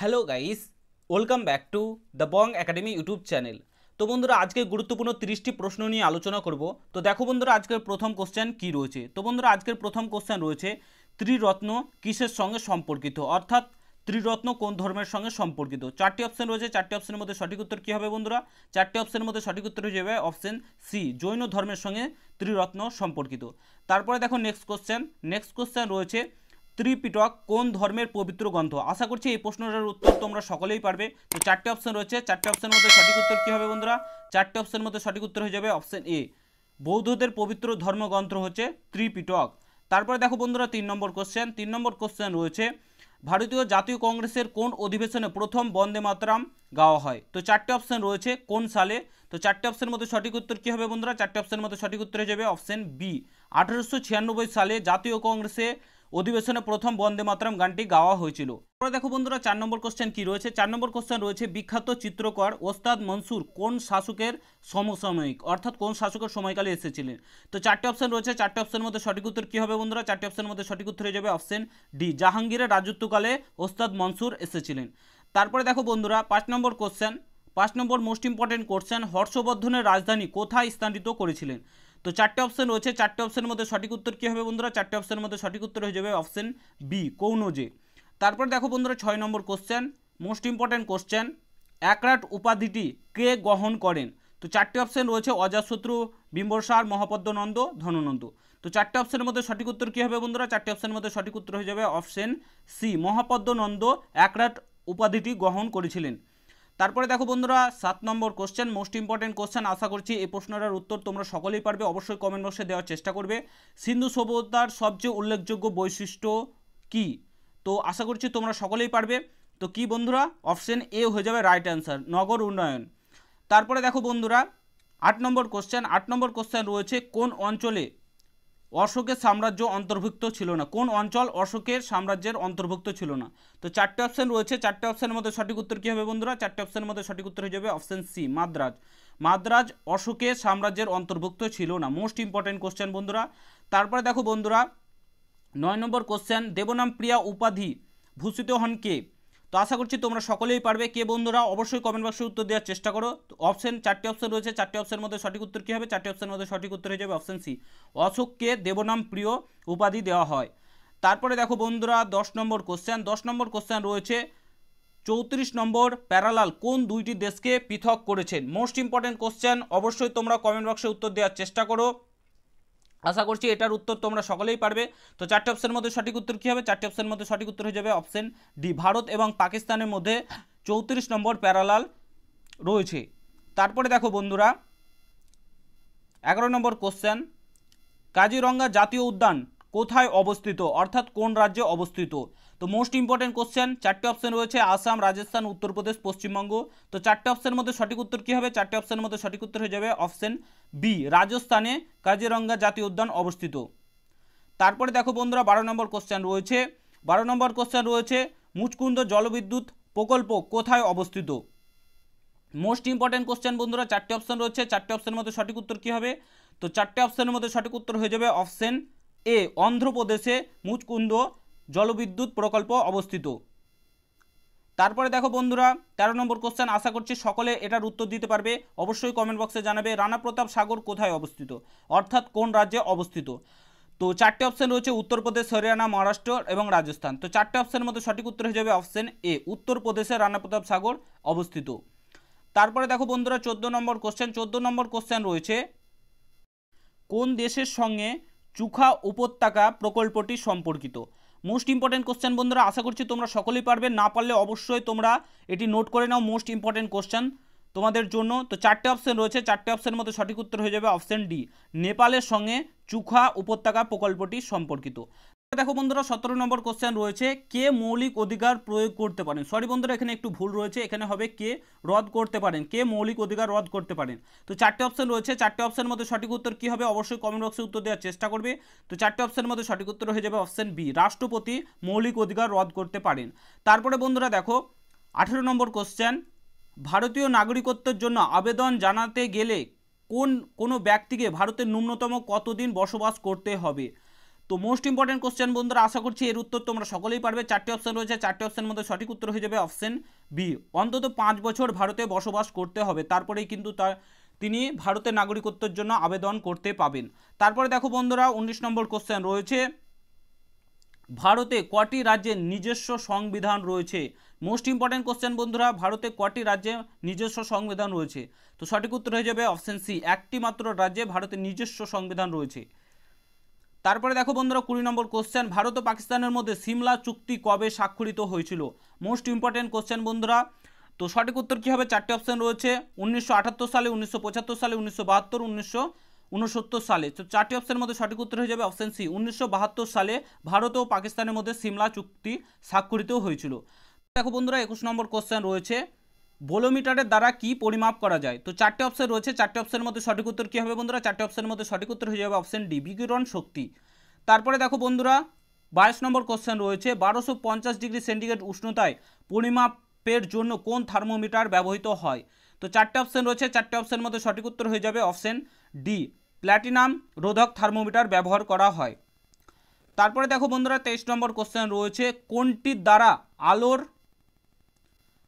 Hello guys, welcome back to the Bong academy YouTube channel. তো বন্ধুরা, আজকে গুরুত্বপূর্ণ 30টি প্রশ্ন নিয়ে আলোচনা করব। তো দেখো বন্ধুরা, আজকের প্রথম কোশ্চেন কি রয়েছে। তো বন্ধুরা, আজকের প্রথম কোশ্চেন রয়েছে ত্রিরত্ন কিসের সঙ্গে সম্পর্কিত, অর্থাৎ ত্রিরত্ন কোন ধর্মের সঙ্গে সম্পর্কিত। চারটি অপশন রয়েছে, চারটি অপশনের মধ্যে সঠিক উত্তর কী হবে বন্ধুরা? চারটি অপশনের মধ্যে সঠিক উত্তর হয়ে যাবে অপশন সি, জৈন ধর্মের সঙ্গে ত্রিরত্ন সম্পর্কিত। তারপরে দেখো নেক্সট কোশ্চেন রয়েছে ত্রিপিটক কোন ধর্মের পবিত্র গ্রন্থ। আশা করছি এই প্রশ্নটার উত্তর তোমরা সকলেই পারবে। তো চারটে অপশন রয়েছে, চারটে অপশনের মধ্যে সঠিক উত্তর কী হবে বন্ধুরা? চারটে অপশনের মধ্যে সঠিক উত্তর হয়ে যাবে অপশন এ, বৌদ্ধদের পবিত্র ধর্মগ্রন্থ হচ্ছে ত্রিপিটক। তারপরে দেখো বন্ধুরা তিন নম্বর কোশ্চেন রয়েছে ভারতীয় জাতীয় কংগ্রেসের কোন অধিবেশনে প্রথম বন্দে মাতরম গাওয়া হয়। তো চারটে অপশন রয়েছে, কোন সালে? তো চারটে অপশনের মধ্যে সঠিক উত্তর কী হবে বন্ধুরা? চারটে অপশনের মধ্যে সঠিক উত্তর হয়ে যাবে অপশন বি, 1896 সালে জাতীয় কংগ্রেসে অধিবেশনে প্রথম বন্দে মাতরম গানটি গাওয়া হয়েছিল। তারপরে দেখো বন্ধুরা চার নম্বর কোশ্চেন কি রয়েছে। চার নম্বর কোশ্চেন রয়েছে বিখ্যাত চিত্রকর ওস্তাদ মনসুর কোন শাসকের সমসাময়িক, অর্থাৎ কোন শাসকের সময়কালে এসেছিলেন। তো চারটে অপশন রয়েছে, চারটে অপশনের মধ্যে সঠিক উত্তর কী হবে বন্ধুরা? চারটে অপশনের মধ্যে সঠিক উত্তর হয়ে যাবে অপশন ডি, জাহাঙ্গীরের রাজত্বকালে ওস্তাদ মনসুর এসেছিলেন। তারপরে দেখো বন্ধুরা পাঁচ নম্বর মোস্ট ইম্পর্টেন্ট কোশ্চেন, হর্ষবর্ধনের রাজধানী কোথায় স্থানিত করেছিলেন। তো চারটে অপশন রয়েছে, চারটে অপশনের মধ্যে সঠিক উত্তর কী হবে বন্ধুরা? চারটে অপশনের মধ্যে সঠিক উত্তর হয়ে যাবে অপশন বি, কনৌজে। তারপর দেখো বন্ধুরা ছয় নম্বর কোশ্চেন, মোস্ট ইম্পর্টেন্ট কোশ্চেন, একরাট উপাধিটি কে গ্রহণ করেন। তো চারটে অপশন রয়েছে, অজাতশত্রু, বিম্বসার, মহাপদ্মনন্দ, ধননন্দ। তো চারটে অপশনের মধ্যে সঠিক উত্তর কী হবে বন্ধুরা? চারটে অপশনের মধ্যে সঠিক উত্তর হয়ে যাবে অপশন সি, মহাপদ্মনন্দ একরাট উপাধিটি গ্রহণ করেছিলেন। তারপরে দেখো বন্ধুরা সাত নম্বর কোশ্চেন, মোস্ট ইম্পর্টেন্ট কোশ্চেন। আশা করছি এই প্রশ্নটার উত্তর তোমরা সকলেই পারবে, অবশ্যই কমেন্ট বক্সে দেওয়ার চেষ্টা করবে। সিন্ধু সভ্যতার সবচেয়ে উল্লেখযোগ্য বৈশিষ্ট্য কি? তো আশা করছি তোমরা সকলেই পারবে। তো কি বন্ধুরা? অপশন এ হয়ে যাবে রাইট অ্যান্সার, নগর উন্নয়ন। তারপরে দেখো বন্ধুরা আট নম্বর কোশ্চেন রয়েছে কোন অঞ্চলে অশোকের সাম্রাজ্য অন্তর্ভুক্ত ছিল না। কোন অঞ্চল অশোকের সাম্রাজ্যের অন্তর্ভুক্ত ছিল না। তো চারটে অপশন রয়েছে, চারটে অপশনের মধ্যে সঠিক উত্তর কী হবে বন্ধুরা? চারটে অপশনের মধ্যে সঠিক উত্তর হয়ে যাবে অপশন সি, মাদ্রাজ অশোকের সাম্রাজ্যের অন্তর্ভুক্ত ছিল না। মোস্ট ইম্পর্টেন্ট কোশ্চেন বন্ধুরা। তারপরে দেখো বন্ধুরা নয় নম্বর কোশ্চেন, দেবনাম প্রিয়া উপাধি ভূষিত হন কে? তো আশা করছি তোমরা সকলেই পারবে। কে বন্ধুরা? অবশ্যই কমেন্ট বক্সে উত্তর দেওয়ার চেষ্টা করো। অপশন চারটে অপশন রয়েছে, চারটে অপশনের মধ্যে সঠিক উত্তর কী হবে? চারটে অপশনের মধ্যে সঠিক উত্তর হয়ে যাবে অপশন সি, অশোককে দেবনাম প্রিয় উপাধি দেওয়া হয়। তারপরে দেখো বন্ধুরা দশ নম্বর কোশ্চেন রয়েছে 34 নম্বর প্যারালাল কোন দুইটি দেশকে পৃথক করেছেন। মোস্ট ইম্পর্টেন্ট কোশ্চেন, অবশ্যই তোমরা কমেন্ট বক্সে উত্তর দেওয়ার চেষ্টা করো। আশা করছি এটার উত্তর তোমরা সকলেই পারবে। তো চারটে অপশনের মধ্যে সঠিক উত্তর কী হবে? চারটে অপশনের মধ্যে সঠিক উত্তর হয়ে যাবে অপশন ডি, ভারত এবং পাকিস্তানের মধ্যে 34 নম্বর প্যারালাল রয়েছে। তারপরে দেখো বন্ধুরা 11 নম্বর কোশ্চেন, কাজিরঙ্গা জাতীয় উদ্যান কোথায় অবস্থিত, অর্থাৎ কোন রাজ্যে অবস্থিত। তো মোস্ট ইম্পর্টেন্ট কোশ্চেন, চারটে অপশন রয়েছে, আসাম, রাজস্থান, উত্তরপ্রদেশ, পশ্চিমবঙ্গ। তো চারটে অপশনের মধ্যে সঠিক উত্তর কী হবে? চারটে অপশনের মধ্যে সঠিক উত্তর হয়ে যাবে অপশন বি, রাজস্থানে কাজিরঙ্গা জাতীয় উদ্যান অবস্থিত। তারপরে দেখো বন্ধুরা 12 নম্বর কোশ্চেন রয়েছে মুচকুন্দ জলবিদ্যুৎ প্রকল্প কোথায় অবস্থিত। মোস্ট ইম্পর্টেন্ট কোশ্চেন বন্ধুরা, চারটে অপশন রয়েছে, চারটে অপশনের মধ্যে সঠিক উত্তর কী হবে? তো চারটে অপশনের মধ্যে সঠিক উত্তর হয়ে যাবে অপশন এ, অন্ধ্রপ্রদেশে মুচকুন্দ জলবিদ্যুৎ প্রকল্প অবস্থিত। তারপরে দেখো বন্ধুরা 13 নম্বর কোশ্চেন, আশা করছি সকলে এটার উত্তর দিতে পারবে, অবশ্যই কমেন্ট বক্সে জানাবে। রানা প্রতাপ সাগর কোথায় অবস্থিত, অর্থাৎ কোন রাজ্যে অবস্থিত। তো চারটে অপশন রয়েছে, উত্তরপ্রদেশ, হরিয়ানা, মহারাষ্ট্র এবং রাজস্থান। তো চারটে অপশনের মধ্যে সঠিক উত্তর হয়ে যাবে অপশন এ, উত্তরপ্রদেশে রানা প্রতাপ সাগর অবস্থিত। তারপরে দেখো বন্ধুরা 14 নম্বর কোশ্চেন রয়েছে কোন দেশের সঙ্গে চুখা উপত্যকা প্রকল্পটি সম্পর্কিত। মোস্ট ইম্পর্টেন্ট কোশ্চেন বন্ধুরা, আশা করছি তোমরা সকলেই পারবে, না পারলে অবশ্যই তোমরা এটি নোট করে নাও। মোস্ট ইম্পর্টেন্ট কোশ্চেন তোমাদের জন্য। তো চারটে অপশন রয়েছে, চারটে অপশনের মধ্যে সঠিক উত্তর হয়ে যাবে অপশন ডি, নেপালের সঙ্গে চুখা উপত্যকা প্রকল্পটি সম্পর্কিত। দেখো বন্ধুরা 17 নম্বর কোশ্চেন রয়েছে কে মৌলিক অধিকার প্রয়োগ করতে পারেন। সরি বন্ধুরা, এখানে একটু ভুল রয়েছে, এখানে হবে কে রদ করতে পারেন, কে মৌলিক অধিকার রদ করতে পারেন। তো চারটে অপশন রয়েছে, চারটে অপশনের মধ্যে সঠিক উত্তর কী হবে? অবশ্যই কমেন্ট বক্সে উত্তর দেওয়ার চেষ্টা করবে। তো চারটে অপশনের মধ্যে সঠিক উত্তর হয়ে যাবে অপশন বি, রাষ্ট্রপতি মৌলিক অধিকার রদ করতে পারেন। তারপরে বন্ধুরা দেখো 18 নম্বর কোশ্চেন, ভারতীয় নাগরিকত্বের জন্য আবেদন জানাতে গেলে কোনো ব্যক্তিকে ভারতের ন্যূনতম কতদিন বসবাস করতে হবে। তো মোস্ট ইম্পর্টেন্ট কোশ্চেন বন্ধুরা, আশা করছি এর উত্তর তোমরা সকলেই পারবে। 4টি অপশন রয়েছে, 4টি অপশনের মধ্যে সঠিক উত্তর হয়ে যাবে অপশন বি। অন্তত 5 বছর ভারতে বসবাস করতে হবে, তারপরেই কিন্তু তিনি ভারতের নাগরিকত্বের জন্য আবেদন করতে পাবেন। তারপরে দেখো বন্ধুরা 19 নম্বর কোশ্চেন রয়েছে, ভারতে কটি রাজ্যের নিজস্ব সংবিধান রয়েছে? মোস্ট ইম্পর্টেন্ট কোশ্চেন বন্ধুরা, ভারতে কটি রাজ্যে নিজস্ব সংবিধান রয়েছে? তো সঠিক উত্তর হয়ে যাবে অপশন সি, একটি মাত্র রাজ্যে ভারতের নিজস্ব সংবিধান রয়েছে। তারপরে দেখো বন্ধুরা 20 নম্বর কোশ্চেন, ভারত ও পাকিস্তানের মধ্যে সিমলা চুক্তি কবে স্বাক্ষরিত হয়েছিল? মোস্ট ইম্পর্টেন্ট কোশ্চেন বন্ধুরা, তো সঠিক উত্তর কী হবে? 4টি অপশন রয়েছে, 1978 সালে, 1975 সালে, 1972, 1969 সালে। তো 4টি অপশনের মধ্যে সঠিক উত্তর হয়ে যাবে অপশন সি, 1972 সালে ভারত ও পাকিস্তানের মধ্যে সিমলা চুক্তি স্বাক্ষরিত হয়েছিল। দেখো বন্ধুরা 21 নম্বর কোশ্চেন রয়েছে, বোলোমিটারের দ্বারা কি পরিমাপ করা যায়? তো 4টি অপশন রয়েছে, 4টি অপশনের মধ্যে সঠিক উত্তর কী হবে বন্ধুরা? 4টি অপশনের মধ্যে সঠিক উত্তর হয়ে যাবে অপশন ডি, বিকিরণ শক্তি। তারপরে দেখো বন্ধুরা 22 নম্বর কোশ্চেন রয়েছে, 1250 ডিগ্রি সেন্টিগ্রেড উষ্ণতায় পরিমাপের জন্য কোন থার্মোমিটার ব্যবহৃত হয়? তো 4টি অপশন রয়েছে, 4টি অপশনের মধ্যে সঠিক উত্তর হয়ে যাবে অপশন ডি, প্ল্যাটিনাম রোধক থার্মোমিটার ব্যবহার করা হয়। তারপরে দেখো বন্ধুরা 23 নম্বর কোশ্চেন রয়েছে, কোনটির দ্বারা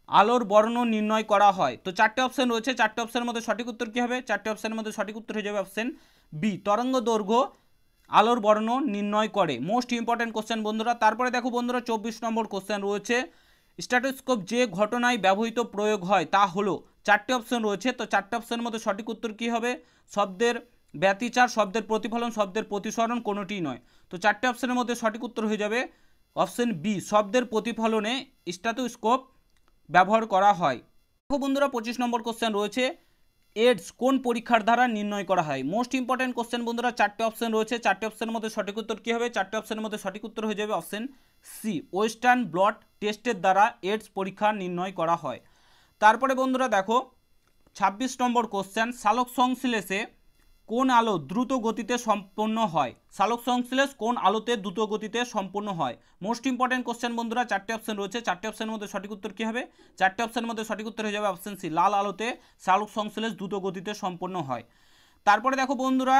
আলোর বর্ণ নির্ণয় করা হয়? তো 4টি অপশন রয়েছে, 4টি অপশনের মধ্যে সঠিক উত্তর কী হবে? 4টি অপশনের মধ্যে সঠিক উত্তর হয়ে যাবে অপশন বি, তরঙ্গ দৈর্ঘ্য আলোর বর্ণ নির্ণয় করে। মোস্ট ইম্পর্টেন্ট কোশ্চেন বন্ধুরা। তারপরে দেখো বন্ধুরা 24 নম্বর কোশ্চেন রয়েছে, স্ট্যাটোস্কোপ যে ঘটনায় ব্যবহৃত প্রয়োগ হয় তা হলো? 4টি অপশন রয়েছে, তো 4টি অপশনের মধ্যে সঠিক উত্তর কী হবে? শব্দের ব্যতিচার, শব্দের প্রতিফলন, শব্দের প্রতিসরণ, কোনোটিই নয়। তো 4টি অপশনের মধ্যে সঠিক উত্তর হয়ে যাবে অপশন বি, শব্দের প্রতিফলনে স্ট্যাটোস্কোপ ব্যবহার করা হয়। দেখো বন্ধুরা 25 নম্বর কোশ্চেন রয়েছে, এডস কোন পরীক্ষার দ্বারা নির্ণয় করা হয়? মোস্ট ইম্পর্টেন্ট কোশ্চেন বন্ধুরা, 4টি অপশন রয়েছে, 4টি অপশনের মধ্যে সঠিক উত্তর কী হবে? 4টি অপশনের মধ্যে সঠিক উত্তর হয়ে যাবে অপশন সি, ওয়েস্টার্ন ব্লট টেস্টের দ্বারা এডস পরীক্ষা নির্ণয় করা হয়। তারপরে বন্ধুরা দেখো 26 নম্বর কোশ্চেন, সালোক সংশ্লেষে কোন আলো দ্রুত গতিতে সম্পন্ন হয়? সালোক সংশ্লেষ কোন আলোতে দ্রুত গতিতে সম্পন্ন হয়? মোস্ট ইম্পর্টেন্ট কোশ্চেন বন্ধুরা, 4টি অপশন রয়েছে, 4টি অপশনের মধ্যে সঠিক উত্তর কী হবে? 4টি অপশনের মধ্যে সঠিক উত্তর হয়ে যাবে অপশন সি, লাল আলোতে সালোক সংশ্লেষ দ্রুত গতিতে সম্পন্ন হয়। তারপরে দেখো বন্ধুরা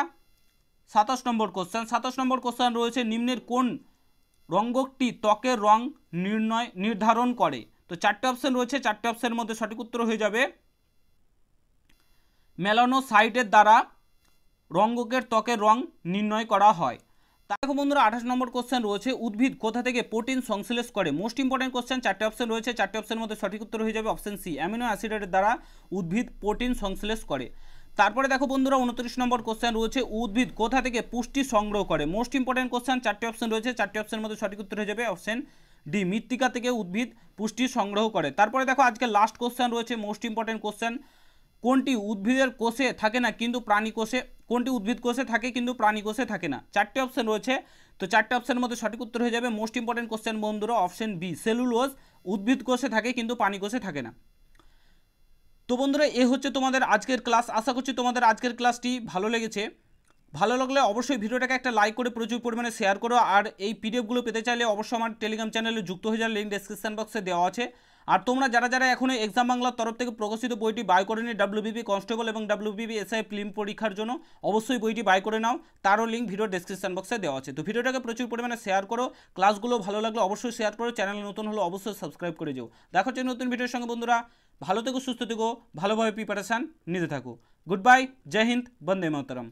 27 নম্বর কোশ্চেন, 27 নম্বর কোশ্চেন রয়েছে, নিম্নের কোন রঙ্গকটি ত্বকের রং নির্ধারণ করে? তো 4টি অপশন রয়েছে, 4টি অপশনের মধ্যে সঠিক উত্তর হয়ে যাবে মেলানোসাইটের দ্বারা রঙ্গকের ত্বকের রং নির্ণয় করা হয়। দেখো বন্ধুরা 28 নম্বর কোশ্চেন রয়েছে, উদ্ভিদ কোথা থেকে প্রোটিন সংশ্লেষ করে? মোস্ট ইম্পর্টেন্ট কোশ্চেন, 4টি অপশন রয়েছে, 4টি অপশনের মধ্যে সঠিক উত্তর হয়ে যাবে অপশন সি, অ্যামিনো অ্যাসিডের দ্বারা উদ্ভিদ প্রোটিন সংশ্লেষ করে। তারপরে দেখো বন্ধুরা 29 নম্বর কোশ্চেন রয়েছে, উদ্ভিদ কোথা থেকে পুষ্টি সংগ্রহ করে? মোস্ট ইম্পর্টেন্ট কোশ্চেন, 4টি অপশন রয়েছে, 4টি অপশনের মধ্যে সঠিক উত্তর হয়ে যাবে অপশন ডি, মৃত্তিকা থেকে উদ্ভিদ পুষ্টি সংগ্রহ করে। তারপরে দেখো আজকে লাস্ট কোশ্চেন রয়েছে, মোস্ট ইম্পর্টেন্ট কোশ্চেন, কোনটি উদ্ভিদের কোষে থাকে না কিন্তু প্রাণী কোষে, কোনটি উদ্ভিদ কোষে থাকে কিন্তু প্রাণী কোষে থাকে না? 4টি অপশন রয়েছে, তো 4টি অপশনের মধ্যে সঠিক উত্তর হয়ে যাবে মোস্ট ইম্পর্টেন্ট কোশ্চেন বন্ধুরা অপশন বি, সেলুলোজ উদ্ভিদ কোষে থাকে কিন্তু প্রাণী কোষে থাকে না। তো বন্ধুরা এ হচ্ছে তোমাদের আজকের ক্লাস। আশা করছি তোমাদের আজকের ক্লাসটি ভালো লেগেছে। ভালো লাগলে অবশ্যই ভিডিওটাকে একটা লাইক করে প্রচুর পরিমাণে শেয়ার করো। আর এই পিডিএফগুলো পেতে চাইলে অবশ্যই আমার টেলিগ্রাম চ্যানেলে যুক্ত হয়ে যাওয়ার লিঙ্ক ডেসক্রিপশন বক্সে দেওয়া আছে। আর তোমরা যারা যারা এখনও এক্সাম বাংলার তরফ থেকে প্রকাশিত বইটি বাই করে নি ডাব্লিউবিপি কনস্টেবল এবং ডাব্লিউবিপি এসআই প্রিলিম পরীক্ষার জন্য, অবশ্যই বইটি বাই করে নাও, তারও লিঙ্ক ভিডিও ডেসক্রিপশন বক্সে দেওয়া আছে। তো ভিডিওটাকে প্রচুর পরিমাণে শেয়ার করো, ক্লাসগুলো ভালো লাগলে অবশ্যই শেয়ার করো, চ্যানেলে নতুন হলে অবশ্যই সাবস্ক্রাইব করে যাও। দেখা হচ্ছে নতুন ভিডিওর সঙ্গে বন্ধুরা, ভালো থেকো, সুস্থ থেকো, ভালোভাবে প্রিপারেশান নিতে থাকো। গুড বাই, জয় হিন্দ, বন্দে মাতরম।